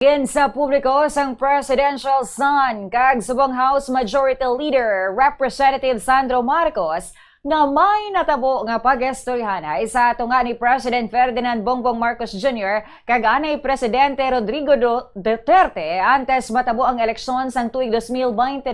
Gin sa publiko sang presidential son kag subong House Majority Leader Representative Sandro Marcos na may natabo nga pag-estoryahanay sa tunga ni President Ferdinand Bongbong Marcos Jr. kag anay Presidente Rodrigo Duterte antes matabo ang eleksyon sang tuig 2022.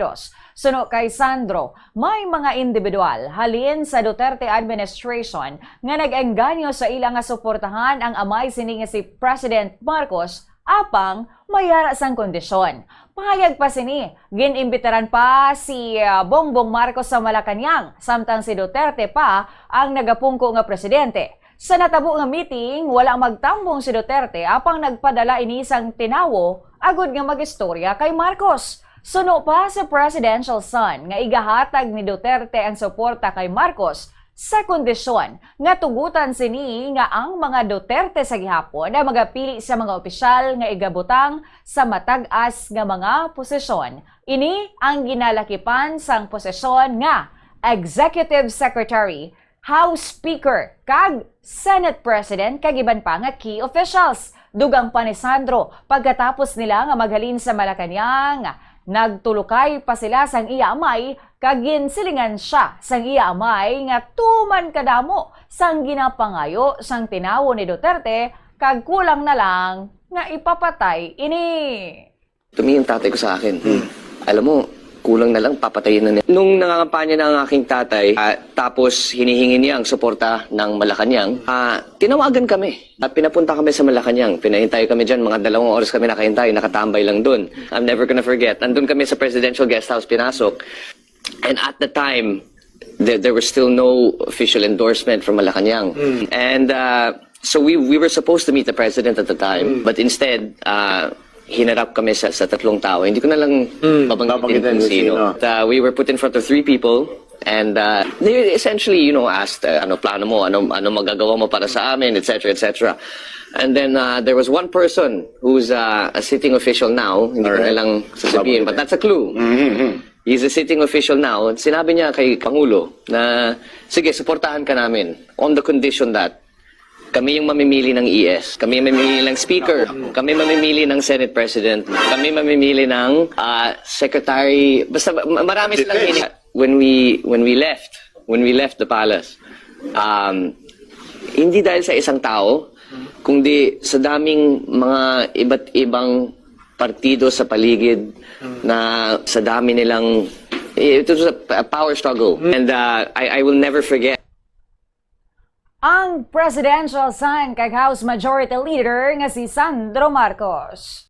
Suno kay Sandro, may mga individual halin sa Duterte administration nga nag-engganyo sa ilang nga suportahan ang amay sini nga si President Marcos apang mayara sang kondisyon. Pahayag pa sini, ginimbitaran pa si Bongbong Marcos sa Malacanang, samtang si Duterte pa ang nagapungko nga presidente. Sa natabo nga meeting, walang magtambong si Duterte apang nagpadala inisang tinawo agud nga magistorya kay Marcos. Suno pa sa presidential son nga igahatag ni Duterte ang suporta kay Marcos sa kondisyon nga tugutan sini nga ang mga Duterte sa gihapon ay magapili sa mga opisyal nga igabutang sa matag-as nga mga posisyon. Ini ang ginalakipan sang posisyon nga Executive Secretary, House Speaker, kag Senate President kag iban pa nga key officials. Dugang pa ni Sandro, pagkatapos nila nga maghalin sa Malacanang, nagtulukay pa sila sang iya amay kag ginsilingan siya sang iya amay nga tuman kadamo sang ginapangayo sang tinawo ni Duterte kag kulang na lang nga ipapatay ini. Tumingin tatay ko sa akin. Alam mo, kulang na lang papatayin na niya. Nung nangangampanya na ang aking tatay, tapos hinihingi niya ang suporta ng Malacanang, tinawagan kami at pinapunta kami sa Malacanang. Pinahintay kami dyan, mga 2 oras kami nakahintay, nakatambay lang dun. I'm never gonna forget. Nandun kami sa presidential guest house, pinasok. And at the time, there was still no official endorsement from Malacanang. And so we were supposed to meet the president at the time, but instead, hinarap kami sa 3 tao. Hindi ko na lang babanggitin kung sino. We were put in front of 3 people and they essentially, asked, ano plano mo, ano magagawa mo para sa amin, etc., etc. And then there was one person who's a sitting official now, hindi ko na lang sasabihin, but that's a clue. He's a sitting official now. Sinabi niya kay Pangulo na, sige, suportahan ka namin on the condition that kami yung mamimili ng ES, kami yung mamimili ng Speaker, kami mamimili ng Senate President, kami mamimili ng Secretary, basta marami silang hini. When we left the palace, hindi dahil sa isang tao, kundi sa daming mga iba't ibang partido sa paligid na sa dami nilang, it was a power struggle. And I will never forget. Ang presidential son kag House Majority Leader nga si Sandro Marcos.